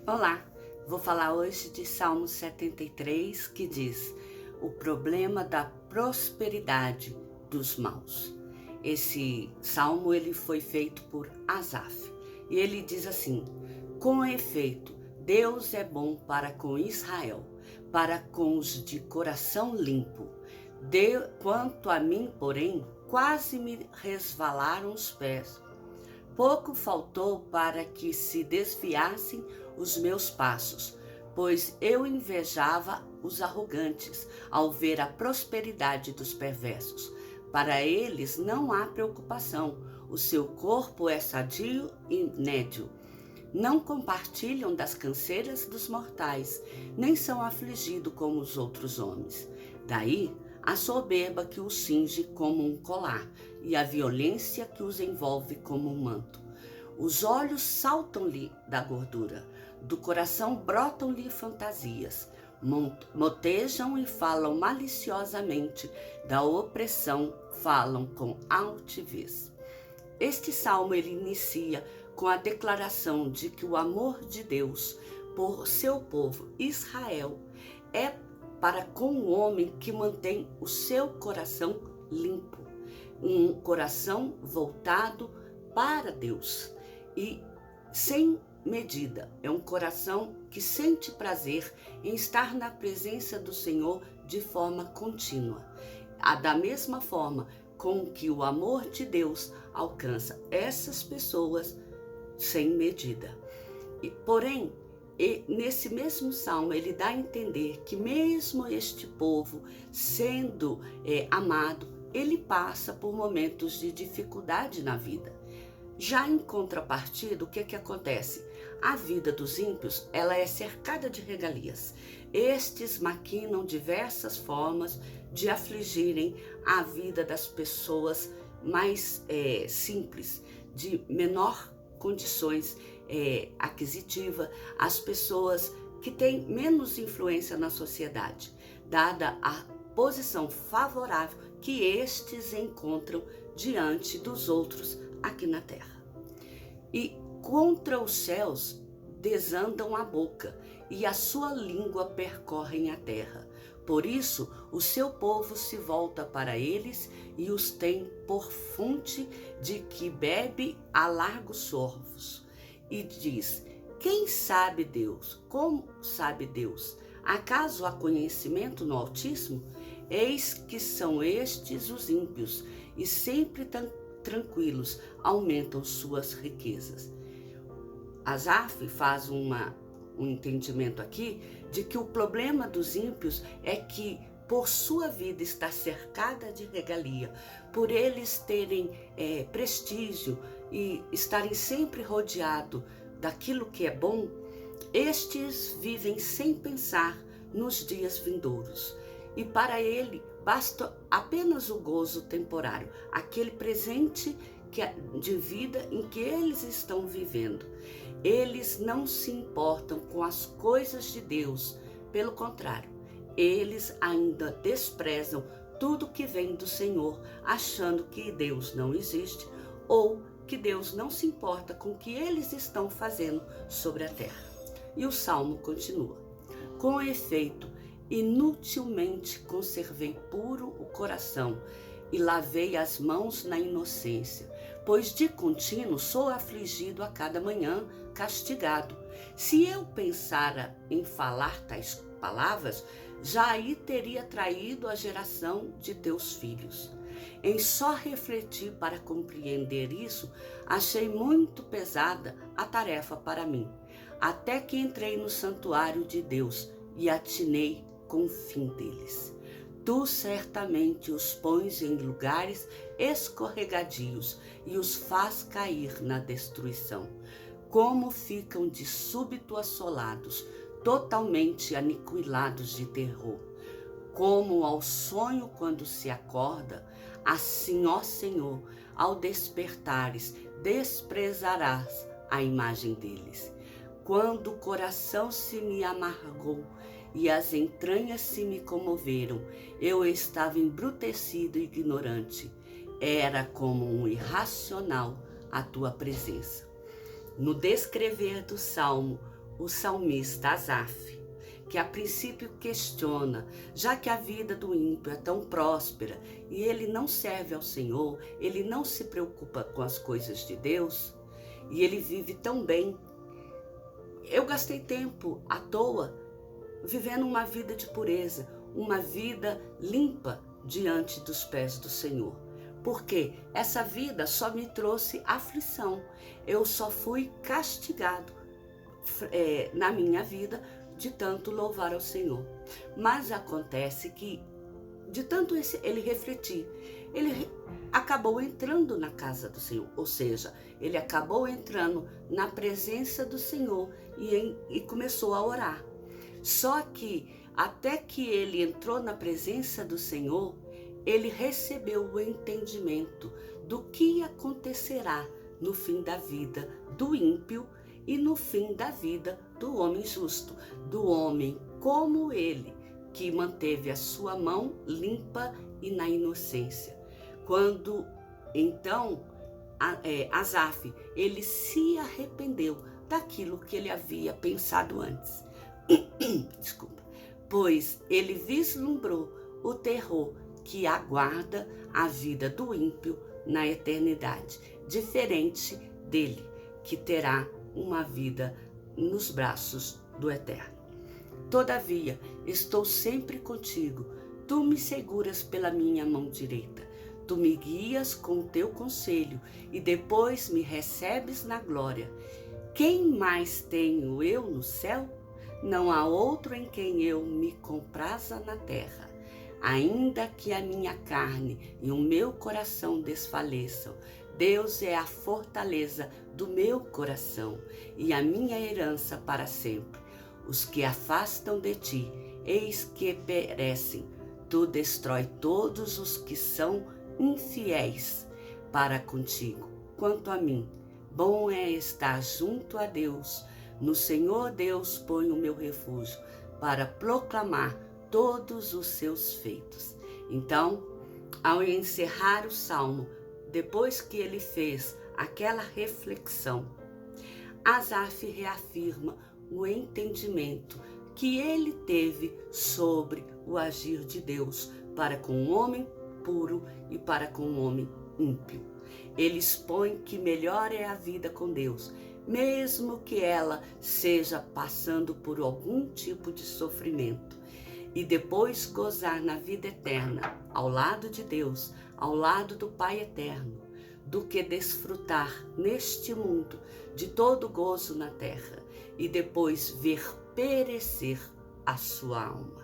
Olá, vou falar hoje de Salmo 73, que diz: o problema da prosperidade dos maus. Esse salmo ele foi feito por Asaf e ele diz assim: com efeito, Deus é bom para com Israel, para com os de coração limpo. Quanto a mim, porém, quase me resvalaram os pés. Pouco faltou para que se desviassem os meus passos, pois eu invejava os arrogantes ao ver a prosperidade dos perversos. Para eles não há preocupação, o seu corpo é sadio e nédio. Não compartilham das canseiras dos mortais, nem são afligidos como os outros homens. Daí a soberba que os cinge como um colar e a violência que os envolve como um manto. Os olhos saltam-lhe da gordura, do coração brotam-lhe fantasias, motejam e falam maliciosamente, da opressão falam com altivez. Este salmo ele inicia com a declaração de que o amor de Deus por seu povo Israel é para com o homem que mantém o seu coração limpo, um coração voltado para Deus e sem medida. É um coração que sente prazer em estar na presença do Senhor de forma contínua. Da mesma forma com que o amor de Deus alcança essas pessoas sem medida. Porém, nesse mesmo salmo, ele dá a entender que mesmo este povo sendo amado, ele passa por momentos de dificuldade na vida. Já em contrapartida, o que acontece? A vida dos ímpios, ela é cercada de regalias. Estes maquinam diversas formas de afligirem a vida das pessoas mais simples, de menor condições aquisitiva, as pessoas que têm menos influência na sociedade, dada a posição favorável que estes encontram diante dos outros aqui na terra. E contra os céus desandam a boca, e a sua língua percorrem a terra. Por isso, o seu povo se volta para eles e os tem por fonte de que bebe a largos sorvos. E diz: quem sabe Deus? Como sabe Deus? Acaso há conhecimento no Altíssimo? Eis que são estes os ímpios, e sempre tranquilos aumentam suas riquezas. Asaf faz um entendimento aqui de que o problema dos ímpios é que por sua vida está cercada de regalia, por eles terem prestígio e estarem sempre rodeados daquilo que é bom, estes vivem sem pensar nos dias vindouros. E para ele basta apenas o gozo temporário, aquele presente de vida em que eles estão vivendo. Eles não se importam com as coisas de Deus, pelo contrário, eles ainda desprezam tudo que vem do Senhor, achando que Deus não existe ou que Deus não se importa com o que eles estão fazendo sobre a terra. E o salmo continua: com efeito, inutilmente conservei puro o coração e lavei as mãos na inocência, pois de contínuo sou afligido a cada manhã, castigado. Se eu pensara em falar tais palavras, já aí teria traído a geração de teus filhos. Em só refletir para compreender isso, achei muito pesada a tarefa para mim, até que entrei no santuário de Deus e atinei com o fim deles. Tu certamente os pões em lugares escorregadios e os faz cair na destruição. Como ficam de súbito assolados, totalmente aniquilados de terror. Como ao sonho quando se acorda, assim, ó Senhor, ao despertares, desprezarás a imagem deles. Quando o coração se me amargou e as entranhas se me comoveram, eu estava embrutecido e ignorante. Era como um irracional a tua presença. No descrever do Salmo, o salmista Asaf, que a princípio questiona, já que a vida do ímpio é tão próspera e ele não serve ao Senhor, ele não se preocupa com as coisas de Deus e ele vive tão bem. Eu gastei tempo à toa vivendo uma vida de pureza, uma vida limpa diante dos pés do Senhor. Porque essa vida só me trouxe aflição. Eu só fui castigado na minha vida de tanto louvar ao Senhor. Mas acontece que, de tanto ele refletir, ele acabou entrando na casa do Senhor. Ou seja, ele acabou entrando na presença do Senhor e começou a orar. Só que, até que ele entrou na presença do Senhor, ele recebeu o entendimento do que acontecerá no fim da vida do ímpio e no fim da vida do homem justo, do homem como ele, que manteve a sua mão limpa e na inocência. Quando, então, Asaf, ele se arrependeu daquilo que ele havia pensado antes. Desculpa. Pois ele vislumbrou o terror que aguarda a vida do ímpio na eternidade, diferente dele, que terá uma vida nos braços do Eterno. Todavia, estou sempre contigo, tu me seguras pela minha mão direita, tu me guias com o teu conselho e depois me recebes na glória. Quem mais tenho eu no céu? Não há outro em quem eu me compraza na terra. Ainda que a minha carne e o meu coração desfaleçam, Deus é a fortaleza do meu coração e a minha herança para sempre. Os que afastam de ti, eis que perecem. Tu destrói todos os que são infiéis para contigo. Quanto a mim, bom é estar junto a Deus. No Senhor Deus ponho o meu refúgio para proclamar todos os seus feitos. Então, ao encerrar o salmo, depois que ele fez aquela reflexão, Asaf reafirma o entendimento que ele teve sobre o agir de Deus para com o homem puro e para com o homem ímpio. Ele expõe que melhor é a vida com Deus, mesmo que ela seja passando por algum tipo de sofrimento, e depois gozar na vida eterna, ao lado de Deus, ao lado do Pai eterno, do que desfrutar neste mundo de todo gozo na terra e depois ver perecer a sua alma.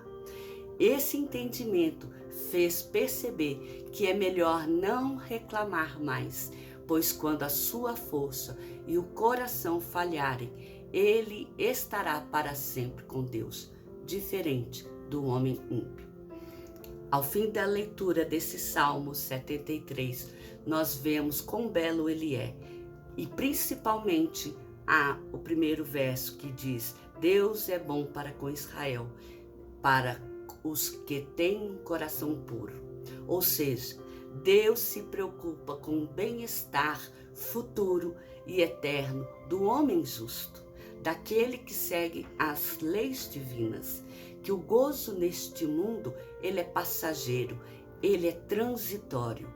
Esse entendimento fez perceber que é melhor não reclamar mais, pois quando a sua força e o coração falharem, ele estará para sempre com Deus, diferente do homem ímpio. Ao fim da leitura desse Salmo 73, nós vemos quão belo ele é, e principalmente o primeiro verso que diz: Deus é bom para com Israel, para os que têm um coração puro. Ou seja, Deus se preocupa com o bem-estar futuro e eterno do homem justo, daquele que segue as leis divinas, que o gozo neste mundo, ele é passageiro, ele é transitório.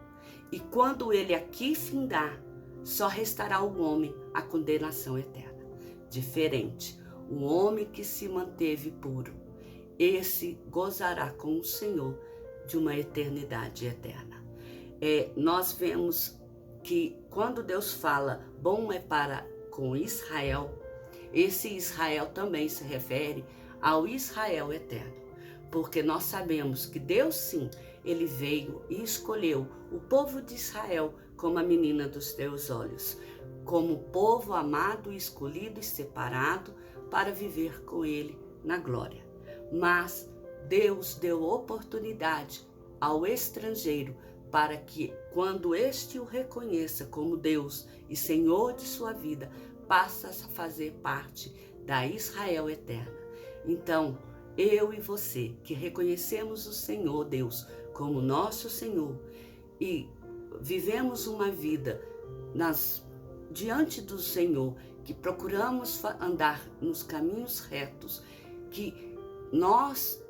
E quando ele aqui findar, só restará ao homem a condenação eterna. Diferente, o homem que se manteve puro, esse gozará com o Senhor de uma eternidade eterna. Nós vemos que quando Deus fala, bom é para com Israel, esse Israel também se refere ao Israel eterno, porque nós sabemos que Deus sim, ele veio e escolheu o povo de Israel como a menina dos teus olhos, como povo amado, escolhido e separado para viver com ele na glória. Mas Deus deu oportunidade ao estrangeiro para que, quando este o reconheça como Deus e Senhor de sua vida, passe a fazer parte da Israel eterna. Então, eu e você, que reconhecemos o Senhor Deus como nosso Senhor e vivemos uma vida diante do Senhor que procuramos andar nos caminhos retos, que nós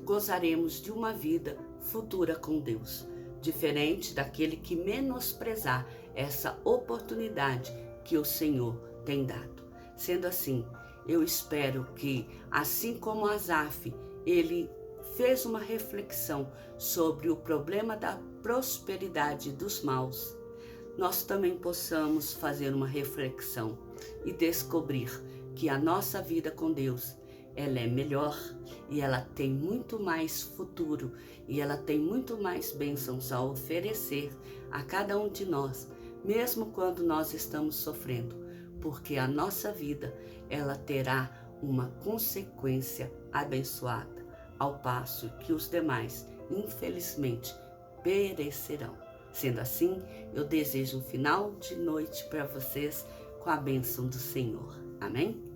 gozaremos de uma vida futura com Deus, diferente daquele que menosprezar essa oportunidade que o Senhor tem dado. Sendo assim, eu espero que, assim como Asaf, ele fez uma reflexão sobre o problema da prosperidade dos maus, nós também possamos fazer uma reflexão e descobrir que a nossa vida com Deus, ela é melhor e ela tem muito mais futuro e ela tem muito mais bênçãos a oferecer a cada um de nós, mesmo quando nós estamos sofrendo, porque a nossa vida, ela terá uma consequência abençoada, ao passo que os demais, infelizmente, perecerão. Sendo assim, eu desejo um final de noite para vocês com a bênção do Senhor. Amém?